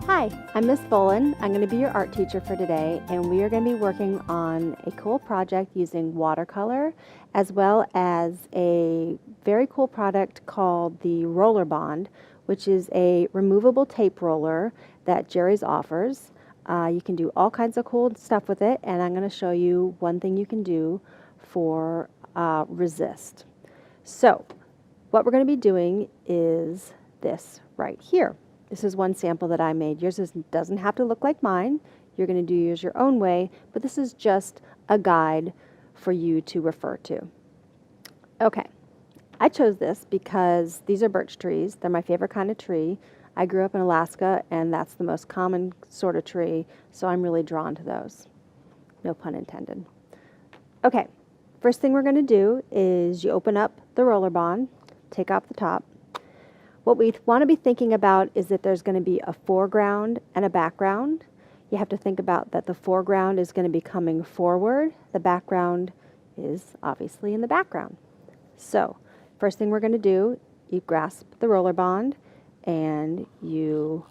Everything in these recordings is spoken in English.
Hi, I'm Miss Bolin. I'm going to be your art teacher for today, and we are going to be working on a cool project using watercolor as well as a very cool product called the Roller Bond, which is a removable tape roller that Jerry's offers. You can do all kinds of cool stuff with it, and I'm going to show you one thing you can do for resist. So, what we're going to be doing is this right here. This is one sample that I made. Yours doesn't have to look like mine. You're going to do yours your own way, but this is just a guide for you to refer to. Okay, I chose this because these are birch trees. They're my favorite kind of tree. I grew up in Alaska, and that's the most common sort of tree, so I'm really drawn to those. No pun intended. Okay, first thing we're going to do is you open up the Roller Bond, take off the top. What we want to be thinking about is that there's going to be a foreground and a background. You have to think about that the foreground is going to be coming forward. The background is obviously in the background. So, first thing we're going to do, you grasp the Roller Bond and you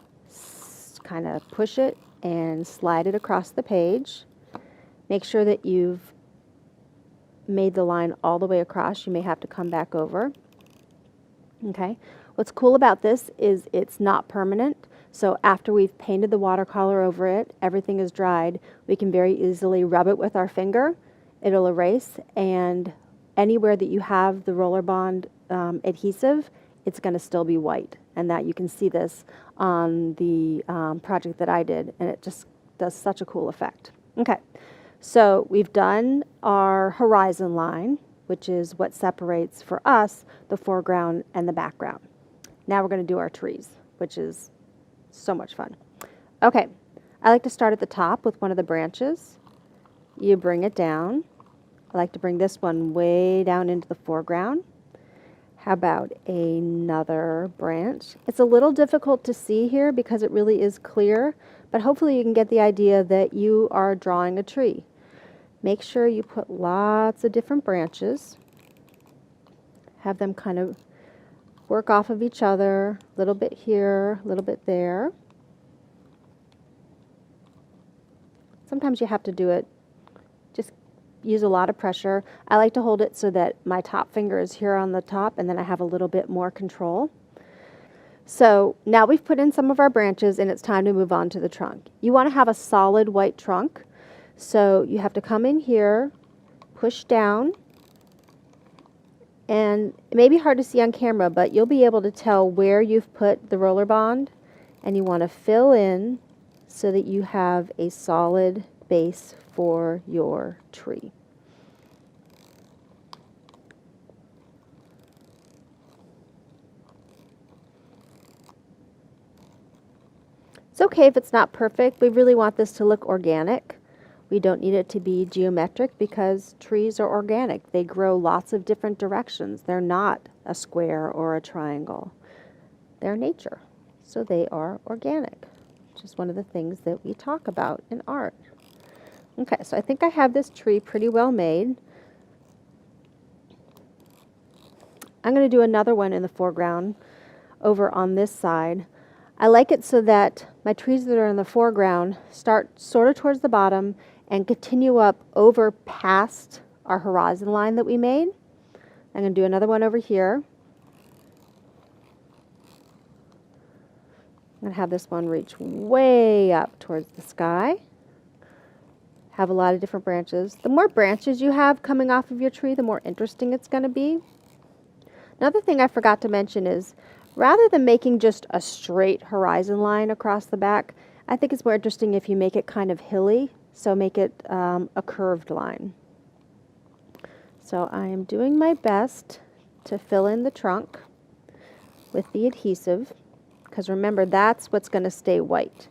kind of push it and slide it across the page. Make sure that you've made the line all the way across. You may have to come back over. Okay. What's cool about this is it's not permanent, so after we've painted the watercolor over it, everything is dried, we can very easily rub it with our finger. It'll erase, and anywhere that you have the Roller Bond adhesive, it's going to still be white, and that you can see this on the project that I did, and it just does such a cool effect. Okay, so we've done our horizon line, which is what separates for us the foreground and the background. Now we're going to do our trees, which is so much fun. Okay, I like to start at the top with one of the branches. You bring it down. I like to bring this one way down into the foreground. How about another branch? It's a little difficult to see here because it really is clear, but hopefully you can get the idea that you are drawing a tree. Make sure you put lots of different branches. Have them kind of work off of each other, a little bit here, a little bit there. Sometimes you have to do it, just use a lot of pressure. I like to hold it so that my top finger is here on the top and then I have a little bit more control. So now we've put in some of our branches and it's time to move on to the trunk. You want to have a solid white trunk, so you have to come in here, push down, and it may be hard to see on camera, but you'll be able to tell where you've put the Roller Bond, and you want to fill in so that you have a solid base for your tree. It's okay if it's not perfect. We really want this to look organic. We don't need it to be geometric because trees are organic. They grow lots of different directions. They're not a square or a triangle. They're nature, so they are organic, which is one of the things that we talk about in art. Okay, so I think I have this tree pretty well made. I'm going to do another one in the foreground over on this side. I like it so that my trees that are in the foreground start sort of towards the bottom and continue up over past our horizon line that we made. I'm going to do another one over here. I'm going to have this one reach way up towards the sky. Have a lot of different branches. The more branches you have coming off of your tree, the more interesting it's going to be. Another thing I forgot to mention is, rather than making just a straight horizon line across the back, I think it's more interesting if you make it kind of hilly. So make it a curved line. So I am doing my best to fill in the trunk with the adhesive, because remember, that's what's going to stay white.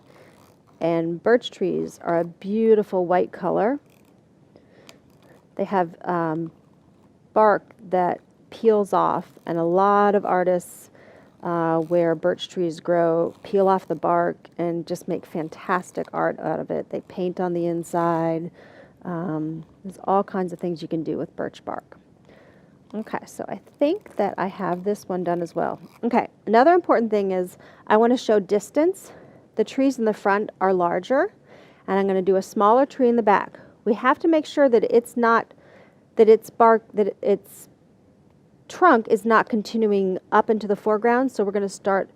And birch trees are a beautiful white color. They have bark that peels off, and a lot of artists where birch trees grow peel off the bark and just make fantastic art out of it. They paint on the inside. There's all kinds of things you can do with birch bark. Okay, so I think that I have this one done as well. Okay, another important thing is I want to show distance. the trees in the front are larger, and I'm going to do a smaller tree in the back. We have to make sure that its trunk is not continuing up into the foreground, so we're going to start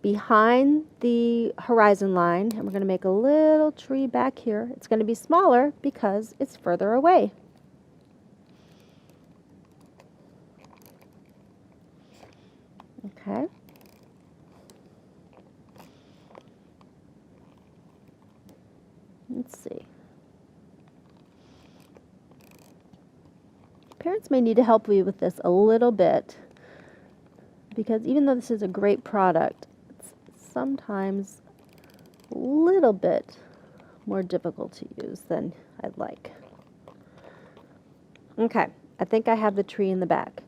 behind the horizon line, and we're going to make a little tree back here. It's going to be smaller because it's further away. Okay. Let's see. Parents may need to help you with this a little bit, because even though this is a great product, it's sometimes a little bit more difficult to use than I'd like. Okay, I think I have the tree in the back.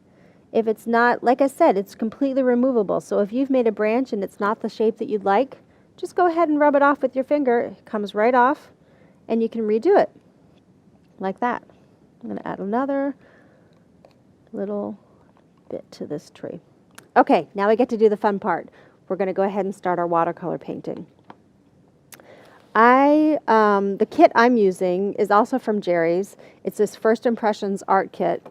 If it's not, like I said, it's completely removable. So if you've made a branch and it's not the shape that you'd like, just go ahead and rub it off with your finger. It comes right off, and you can redo it like that. I'm going to add another little bit to this tree. Okay, now we get to do the fun part. We're going to go ahead and start our watercolor painting. The kit I'm using is also from Jerry's. It's this First Impressions art kit.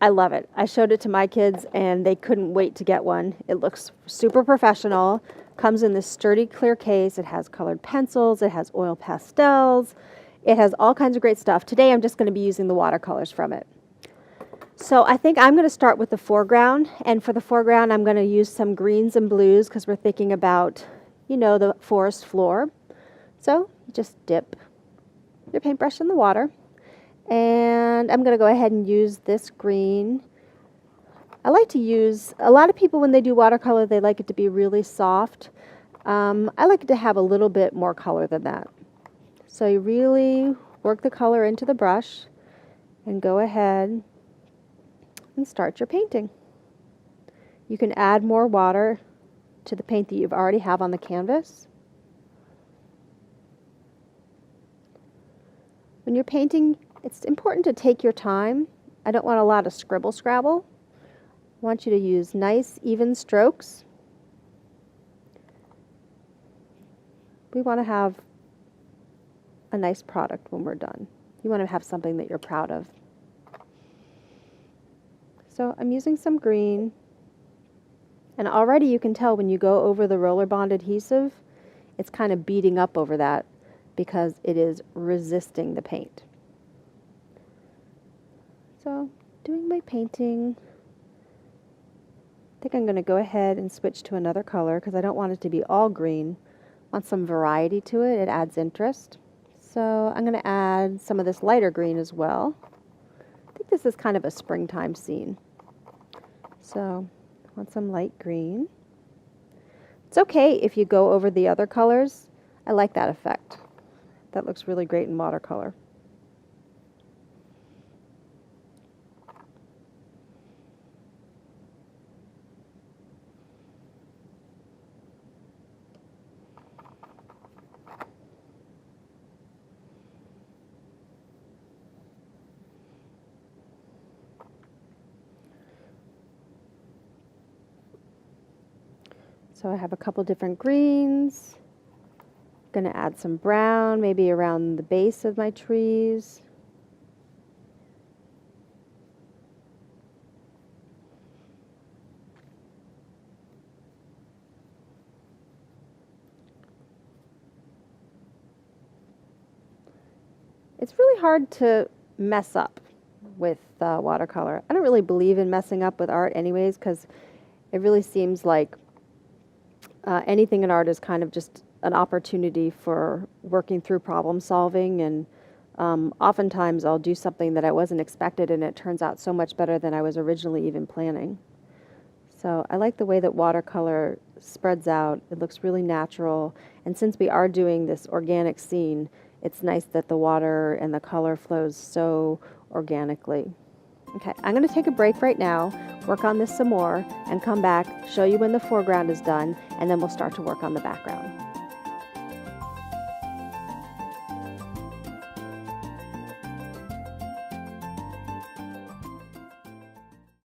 I love it. I showed it to my kids and they couldn't wait to get one. It looks super professional. Comes in this sturdy clear case. It has colored pencils. It has oil pastels. It has all kinds of great stuff. Today I'm just going to be using the watercolors from it. So I think I'm going to start with the foreground. And for the foreground I'm going to use some greens and blues because we're thinking about, you know, the forest floor. So just dip your paintbrush in the water. And I'm going to go ahead and use this green. I like to use, a lot of people when they do watercolor, they like it to be really soft. I like it to have a little bit more color than that. So you really work the color into the brush and go ahead and start your painting. You can add more water to the paint that you've already have on the canvas. When you're painting, it's important to take your time. I don't want a lot of scribble scrabble. I want you to use nice, even strokes. We want to have a nice product when we're done. You want to have something that you're proud of. So I'm using some green. And already you can tell when you go over the roller bond adhesive, it's kind of beating up over that because it is resisting the paint. So, doing my painting, I think I'm going to go ahead and switch to another color because I don't want it to be all green. I want some variety to it. It adds interest. So, I'm going to add some of this lighter green as well. I think this is kind of a springtime scene. So, I want some light green. It's okay if you go over the other colors. I like that effect. That looks really great in watercolor. So I have a couple different greens. Going to add some brown, maybe around the base of my trees. It's really hard to mess up with watercolor. I don't really believe in messing up with art anyways because it really seems like anything in art is kind of just an opportunity for working through problem solving, and oftentimes I'll do something that I wasn't expected and it turns out so much better than I was originally even planning. So I like the way that watercolor spreads out. It looks really natural, and since we are doing this organic scene, it's nice that the water and the color flows so organically. Okay, I'm going to take a break right now, work on this some more, and come back, show you when the foreground is done, and then we'll start to work on the background.